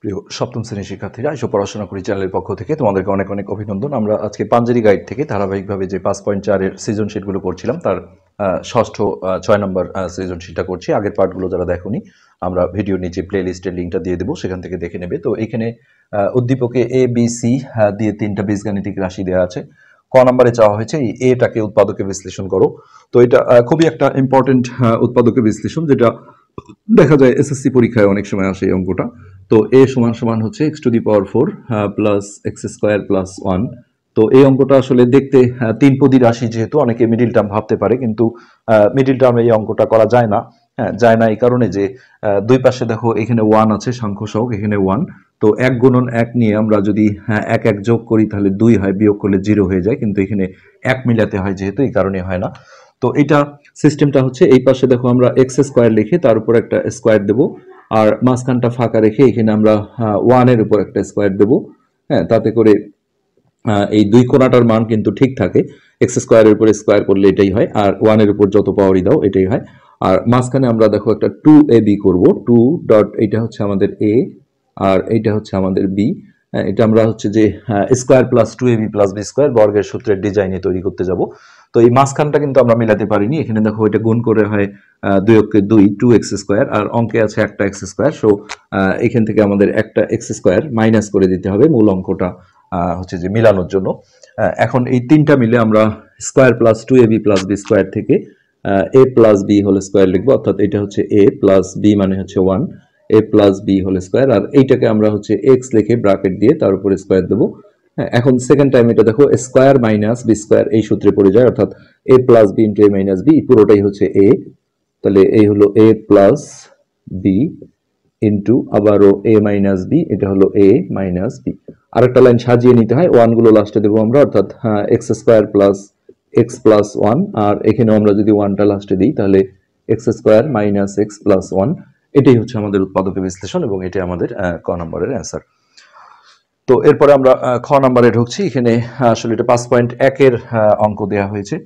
প্রিয় সপ্তম শ্রেণীর শিক্ষার্থীরা এসব পড়াশোনা করি চ্যানেলের পক্ষ থেকে তোমাদেরকে অনেক অনেক অভিনন্দন। আমরা আজকে পাঞ্জেরি গাইড থেকে ধারাবাহিকভাবে যে 5.4-এর সৃজনশীলগুলো করছিলাম তার ষষ্ঠ 6 নম্বর সৃজনশীলটা করছি। আগের পার্টগুলো যারা দেখোনি আমরা ভিডিও নিচে প্লে লিস্টের লিঙ্কটা দিয়ে দেবো, সেখান থেকে দেখে নেবে। তো এখানে উদ্দীপকে এ বি সি দিয়ে 3টা বীজগাণিতিক রাশি দেওয়া আছে। ক নম্বরে চাওয়া হয়েছে এই এটাকে উৎপাদকে বিশ্লেষণ করো। তো এটা খুবই একটা ইম্পর্টেন্ট উৎপাদকে বিশ্লেষণ, যেটা দেখা যায় এসএসসি পরীক্ষায় অনেক সময় আসে এই অঙ্কটা। তো এ সমান সমান হচ্ছে x to the power 4 plus x square plus 1। তো এই অঙ্কটা আসলে দেখতে তিন পদী রাশি, যেহেতু অনেকে মিডিল টার্ম ভাবতে পারে, কিন্তু মিডিল টার্মে এই অঙ্কটা করা যায় না। হ্যাঁ, যায় না এই কারণে যে দুই পাশে দেখো এখানে 1 আছে, সাংখ্য সহগ এখানে 1। তো 1 গুণন 1 নিয়ে আমরা যদি 1 1 যোগ করি তাহলে 2 হয়, বিয়োগ করলে 0 হয়ে যায়, কিন্তু এখানে 1 মিলাতে হয় যেহেতু, এই কারণে হয় না। তো এটা সিস্টেমটা হচ্ছে এই পাশে দেখো আমরা এক্স স্কোয়ার লিখে তার উপর একটা স্কোয়ার দেবো, আর মাঝখানটা ফাঁকা রেখে এখানে আমরা 1 এর উপর একটা স্কোয়ার দেবো। হ্যাঁ, তাতে করে এই দুই কোণাটার মান কিন্তু ঠিক থাকে। এক্স স্কোয়ারের উপর স্কোয়ার করলে এটাই হয়, আর 1 এর উপর যত পাওয়ারই দাও এটাই হয়। আর মাঝখানে আমরা দেখো একটা 2ab করবো। 2 ডট এইটা হচ্ছে আমাদের এ, আর এইটা হচ্ছে আমাদের বি। এটা আমরা হচ্ছে যে square plus 2ab plus B square বর্গের সূত্রের ডিজাইনে তৈরি করতে যাব। তো এই মাঝখানটা কিন্তু আমরা মেলাতে পারিনি। এখানে দেখো এটা গুণ করে হয় 2 অক্ষে 2, 2x স্কোয়ার, আর অঙ্কে আছে একটা এক্স স্কোয়ার। সো এখান থেকে আমাদের একটা এক্স স্কোয়ার মাইনাস করে দিতে হবে মূল অঙ্কটা হচ্ছে যে মিলানোর জন্য। এখন এই তিনটা মিলে আমরা square plus 2ab plus B square থেকে A plus B whole square লিখবো, অর্থাৎ এটা হচ্ছে এ প্লাস বি মানে হচ্ছে 1, এ প্লাস বি হোল স্কোয়ার, আর এইটাকে আমরা হচ্ছে এক্স লিখে ব্র্যাকেট দিয়ে তার উপরে স্কোয়ার দেবো। হ্যাঁ, এখন সেকেন্ড টাইম এটা দেখো স্কোয়ার মাইনাস বি স্কোয়ার এই সূত্রে পড়ে যায়, অর্থাৎ এ প্লাস বি ইন্টু এ মাইনাস বি, পুরোটাই হচ্ছে এ। তাহলে এই হলো এ প্লাস বি ইন্টু আবারও এ মাইনাস বি, এটা হলো এ মাইনাস বি। আরেকটা লাইন সাজিয়ে নিতে হয়, 1 গুলো লাস্টে দেবো আমরা, অর্থাৎ X square plus x plus 1, আর এখানে আমরা যদি 1টা লাস্টে দিই তাহলে x square minus x plus 1। এটাই হচ্ছে আমাদের উৎপাদকে বিশ্লেষণ, এবং এটাই আমাদের ক নম্বরের অ্যান্সার। তো এরপরে আমরা খ নম্বরে ঢুকছি। এখানে আসলে এটা 5.1-এর অঙ্ক দেওয়া হয়েছে।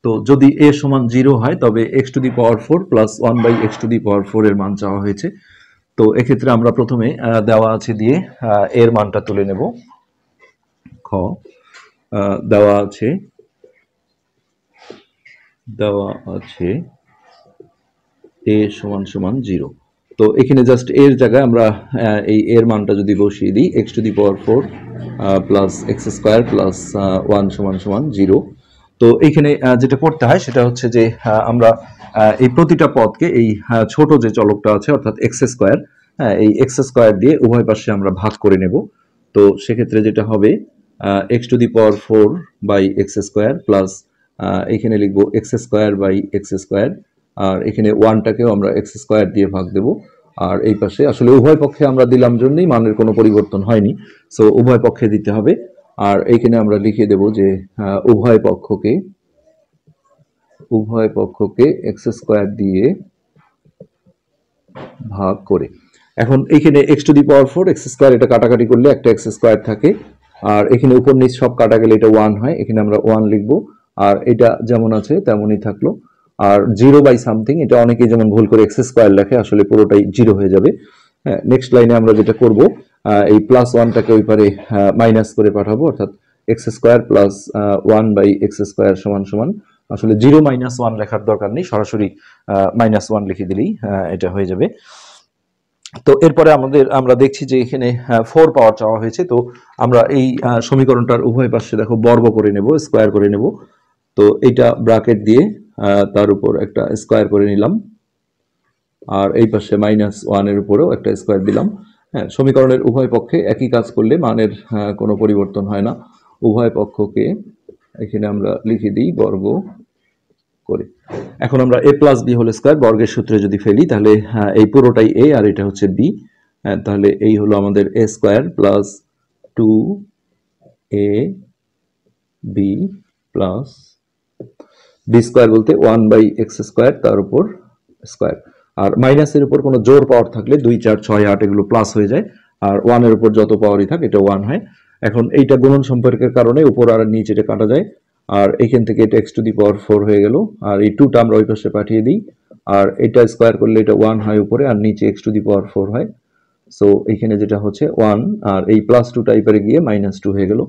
তো যদি এ সমান 0 হয় তবে x to the power 4 plus 1 by x to the power 4 এর মান চাওয়া হয়েছে। তো এক্ষেত্রে আমরা প্রথমে দেওয়া আছে দিয়ে এর মানটা তুলে নেব। খ দেওয়া আছে এ সমান সমান 0। তো এখানে জাস্ট এর জায়গায় আমরা এই এর মানটা যদি বসিয়ে দিই, x to the power 4 plus x square plus 1 সমান সমান 0। তো এইখানে যেটা করতে হয় সেটা হচ্ছে যে আমরা এই প্রতিটা পদকে এই ছোট যে চলকটা আছে অর্থাৎ এক্স স্কোয়ার, এই এক্স স্কোয়ার দিয়ে উভয় পাশে আমরা ভাগ করে নেব। তো সেক্ষেত্রে যেটা হবে x to the power 4 by x square plus এখানে লিখবো x square by x square, আর এখানে 1টাকেও আমরা এক্স স্কোয়ার দিয়ে ভাগ দেব। আর এই পাশে আসলে উভয় পক্ষে আমরা দিলাম জন্যই মানের কোনো পরিবর্তন হয়নি, সো উভয় পক্ষে দিতে হবে। আর এইখানে আমরা লিখে দেব যে উভয় পক্ষকে এক্স স্কোয়ার দিয়ে ভাগ করে। এখন এখানে x to the power 4 x square, এটা কাটাকাটি করলে একটা এক্স স্কোয়ার থাকে, আর এখানে উপর নিচ সব কাটা গেলে এটা 1 হয়, এখানে আমরা 1 লিখবো, আর এটা যেমন আছে তেমনই থাকলো। আর 0 বাই সামথিং, এটা অনেকেই যেমন ভুল করে এক্স স্কোয়ার লেখে, আসলে পুরোটাই 0 হয়ে যাবে। হ্যাঁ, নেক্সট লাইনে আমরা যেটা করব এই প্লাস 1টাকে ওই পারে মাইনাস করে পাঠাবো, অর্থাৎ X square plus 1 by x square সমান সমান, আসলে 0 মাইনাস 1 লেখার দরকার নেই, সরাসরি মাইনাস 1 লিখে দিলেই এটা হয়ে যাবে। তো এরপরে আমরা দেখছি যে এখানে 4 পাওয়ার চাওয়া হয়েছে। তো আমরা এই সমীকরণটার উভয় পাশে দেখো বর্গ করে নেব, স্কোয়ার করে নেব। তো এইটা ব্র্যাকেট দিয়ে তার উপর একটা স্কোয়ার করে নিলাম, আর এই পাশে মাইনাস 1 এর উপরেও একটা স্কোয়ার দিলাম। হ্যাঁ, সমীকরণের উভয় পক্ষে একই কাজ করলে মানের কোনো পরিবর্তন হয় না। উভয় পক্ষকে এখানে আমরা লিখে দিই বর্গ করে। এখন আমরা এ প্লাস বি হোল স্কোয়ার বর্গের সূত্রে যদি ফেলি তাহলে এই পুরোটাই এ আর এটা হচ্ছে বি। তাহলে এই হলো আমাদের এ square plus 2 A B plus B square বলতে 1 বাই এক্স স্কোয়ার তার উপর স্কোয়ার। আর মাইনাসের উপর কোনো জোর পাওয়ার থাকলে 2 4 6 8 এগুলো প্লাস হয়ে যায়, আর 1 এর উপর যত পাওয়ারই থাক এটা 1 হয়। এখন এইটা গুণন সম্পর্কের কারণে উপর আর নিচে এটা কাটা যায়, আর এখান থেকে এটা এক্স টু দি পাওয়ার 4 হয়ে গেল, আর এই 2টা আমরা ওই পাশে পাঠিয়ে দিই, আর এটা স্কোয়ার করলে এটা 1 হয় উপরে, আর নিচে এক্স টু দি পাওয়ার 4 হয়। সো এইখানে যেটা হচ্ছে 1 আর এই +2 টাইপের গিয়ে -2 হয়ে গেল।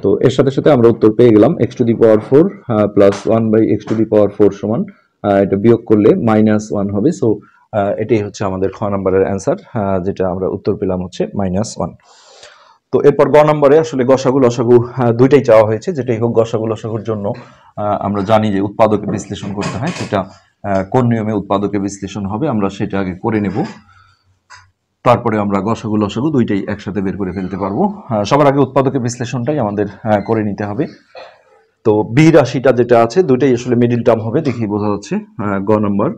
তো এর সাথে সাথে আমরা উত্তর পেয়ে গেলাম x⁴ প্লাস 1/x⁴ সমান এটা বিয়োগ করলে -1 হবে। সো এটাই হচ্ছে আমাদের খ নম্বরের অ্যান্সার, যেটা আমরা উত্তর পেলাম হচ্ছে -1। তো এরপর গ নম্বরে আসলে গসাগু লসাগু দুইটাই চাওয়া হয়েছে। যেটাই হোক গসাগু লসাগুর জন্য আমরা জানি যে উৎপাদকে বিশ্লেষণ করতে হয়, সেটা কোন নিয়মে উৎপাদকে বিশ্লেষণ হবে আমরা সেটা আগে করে নেব, তারপরে আমরা গসাগু লসাগু দুইটাই একসাথে বের করে ফেলতে পারবো। সবার আগে উৎপাদকের বিশ্লেষণটাই আমাদের করে নিতে হবে। তো বি রাশিটা যেটা আছে দুইটাই আসলে মিডিল টার্ম হবে, দেখি বোঝা যাচ্ছে গ নম্বর।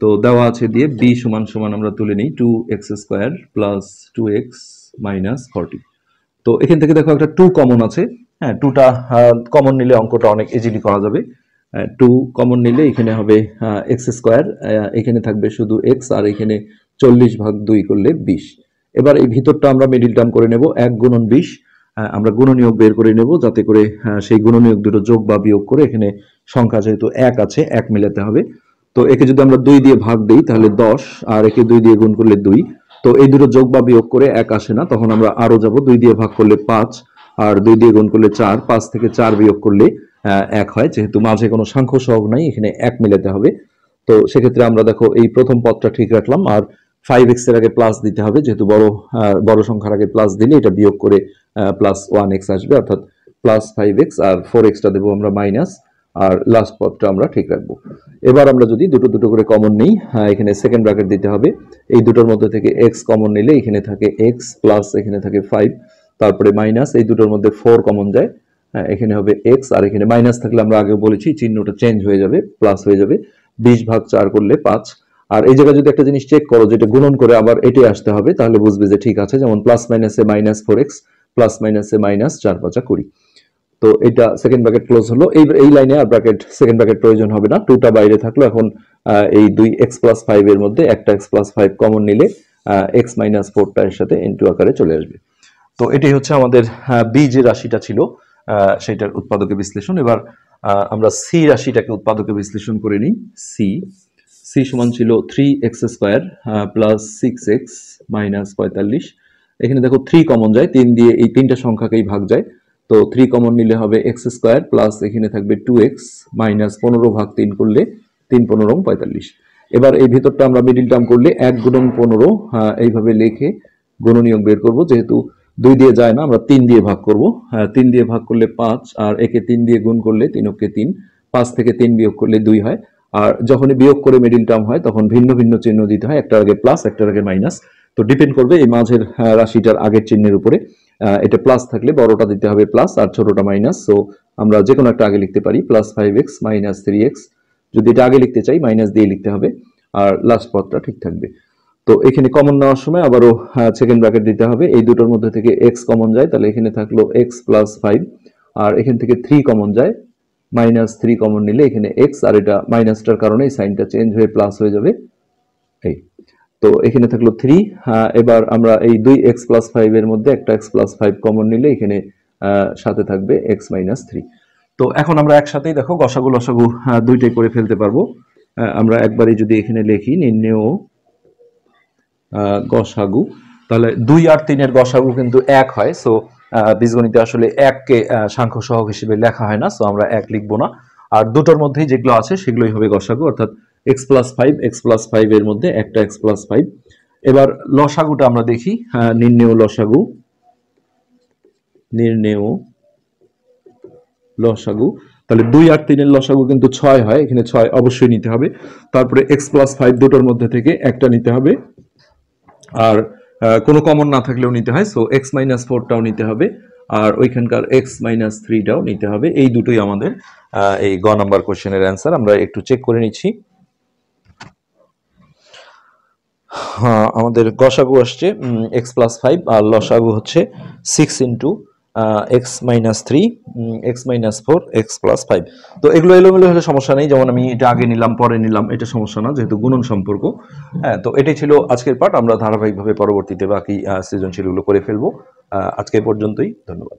তো দেওয়া আছে দিয়ে বি সমান সমান আমরা তুলে নিই 2x² প্লাস 2x মাইনাস 40। তো এখান থেকে দেখো একটা 2 কমন আছে। হ্যাঁ, 2টা কমন নিলে অঙ্কটা অনেক ইজিলি করা যাবে। 2 কমন নিলে এখানে হবে x², এখানে থাকবে শুধু x, আর এখানে 40/2 করলে 20। এবার এই ভিতরটা আমরা মিডিল টার্ম করে নেব 1 গুণন 20। আমরা গুণনীয়ক বের করে নেব যাতে করে সেই গুণনীয়ক দুটো যোগ বা বিয়োগ করে এখানে সংখ্যা যেহেতু 1 আছে 1 মেলাতে হবে। তো একে যদি আমরা 2 দিয়ে ভাগ দিই তাহলে 10, আর একে 2 দিয়ে গুণ করলে 2। তো এই দুটো যোগ বা বিয়োগ করে 1 আসে না, তখন আমরা আরো যাব, 2 দিয়ে ভাগ করলে 5, আর 2 দিয়ে গুণ করলে 4, 5 থেকে 4 বিয়োগ করলে 1 হয়। যেহেতু মাঝে কোনো সাংখ্য সহগ নাই, এখানে 1 মেলাতে হবে। তো সেক্ষেত্রে আমরা দেখো এই প্রথম পদটা ঠিক রাখলাম, আর 5x এর আগে প্লাস দিতে হবে, যেহেতু বড় সংখ্যার আগে প্লাস দিলে এটা বিয়োগ করে +1x আসবে, অর্থাৎ +5x, আর 4xটা দেবো আমরা মাইনাস, আর লাস্ট পদটা আমরা ঠিক রাখবো। এবার আমরা যদি দুটো দুটো করে কমন নিই, এখানে সেকেন্ড ব্র্যাকেট দিতে হবে। এই দুটোর মধ্যে থেকে x কমন নিলে এখানে থাকে x প্লাস এখানে থাকে 5, তারপরে মাইনাস, এই দুটোর মধ্যে 4 কমন যায়, এখানে হবে x, আর এখানে মাইনাস থাকলে আমরা আগে বলেছি চিহ্নটা চেঞ্জ হয়ে যাবে, প্লাস হয়ে যাবে। 20/4 করলে 5। আর এই জায়গায় যদি একটা জিনিস চেক করো, যেটা গুণন করে আবার এটাই আসতে হবে, তাহলে বুঝবে যে ঠিক আছে। যেমন প্লাস মাইনাসে -4x, প্লাস মাইনাসে -4×5 = 20। তো এটা সেকেন্ড ব্র্যাকেট ক্লোজ হলো। এই লাইনে আর ব্র্যাকেট সেকেন্ড ব্র্যাকেট প্রয়োজন হবে না, 2টা বাইরে থাকলো। এখন এই 2x+5 এর মধ্যে একটা x+5 কমন নিলে x - 4টা এর সাথে ইনটু আকারে চলে আসবে। তো এটাই হচ্ছে আমাদের বি যে রাশিটা ছিল সেটার উৎপাদকে বিশ্লেষণ। এবার আমরা সি রাশিটাকে উৎপাদকে বিশ্লেষণ করে নিই। সি সি সমান ছিল 3x² প্লাস 6x মাইনাস 45। এখানে দেখো 3 কমন যায়, 3 দিয়ে এই তিনটা সংখ্যাকেই ভাগ যায়। তো 3 কমন নিলে হবে x² প্লাস এখানে থাকবে 2x মাইনাস 15/3 করলে 3×15 = 45। এবার এই ভিতরটা আমরা মিডিল টার্ম করলে 1 গুণন 15 এইভাবে লিখে গুণনীয়ক বের করব। যেহেতু 2 দিয়ে যায় না, আমরা 3 দিয়ে ভাগ করব। 3 দিয়ে ভাগ করলে 5, আর একে 3 দিয়ে গুণ করলে 3 × 3, 5 থেকে 3 বিয়োগ করলে 2 হয়। আর যখনই বিয়োগ করে মিডিল টার্ম হয় তখন ভিন্ন ভিন্ন চিহ্ন দিতে হয়, একটার আগে প্লাস একটার আগে মাইনাস। তো ডিপেন্ড করবে এই মাঝের রাশিটার আগের চিহ্নের উপরে। এটা প্লাস থাকলে বড়টা দিতে হবে প্লাস আর ছোটটা মাইনাস। সো আমরা যে কোনো একটা আগে লিখতে পারি, +5x - 3x। যদি এটা আগে লিখতে চাই মাইনাস দিয়ে লিখতে হবে, আর লাস্ট পদটা ঠিক থাকবে। তো এখানে কমন নেওয়ার সময় আবারও সেকেন্ড ব্র্যাকেট দিতে হবে। এই দুটোর মধ্যে থেকে x কমন যায়, তাহলে এখানে থাকলো x + 5, আর এখান থেকে 3 কমন যায়, -3 কমন নিলে এখানে x, আর এটা মাইনাসটার কারণে সাইনটা চেঞ্জ হয়ে প্লাস হয়ে যাবে। এই তো এখানে থাকলো 3। এবার আমরা এই 2x+5 এর মধ্যে একটা x+5 কমন নিলে এখানে সাথে থাকবে x - 3। তো এখন আমরা একসাথেই দেখো গসাগু লসাগু দুইটাই করে ফেলতে পারবো। আমরা একবারই যদি এখানে লিখি নির্ণেয় গসাগু, তাহলে 2 আর 3 এর গসাগু কিন্তু 1 হয়। সো বীজগণিতে আসলে 1 কে সাংখ্য সহগ হিসেবে লেখা হয় না, সো আমরা 1 লিখবো না। আর দুটোর মধ্যেই যেগুলো আছে সেগুলোই হবে গসাগু, অর্থাৎ x+5 এর মধ্যে একটা x+5। এবার লসাগুটা আমরা দেখি, নির্ণেয় লসাগু। তাহলে 2 আর 3 এর লসাগু কিন্তু 6 হয়, এখানে 6 অবশ্যই নিতে হবে। তারপরে x+5 দুটোর মধ্যে থেকে একটা নিতে হবে, আর কোনো কমন না থাকলেও নিতে হয়। সো x - 4টাও নিতে হবে, আর ওইখানকার x - 3টাও নিতে হবে। এই দুটোই আমাদের এই গ নাম্বার কোশ্চেনের অ্যান্সার। আমরা একটু চেক করে নিচ্ছি। হ্যাঁ, আমাদের গসাগু আসছে x+5, আর লসাগু হচ্ছে 6 ইন্টু x - 3 x - 4 x+5। তো এগুলো এলোমেলো হলে সমস্যা নেই, যেমন আমি এটা আগে নিলাম পরে নিলাম, এটা সমস্যা না, যেহেতু গুণন সম্পর্ক। হ্যাঁ, তো এটাই ছিল আজকের পাঠ। আমরা ধারাবাহিকভাবে পরবর্তীতে বাকি সৃজনশীলগুলো করে ফেলবো। আজকে পর্যন্তই, ধন্যবাদ।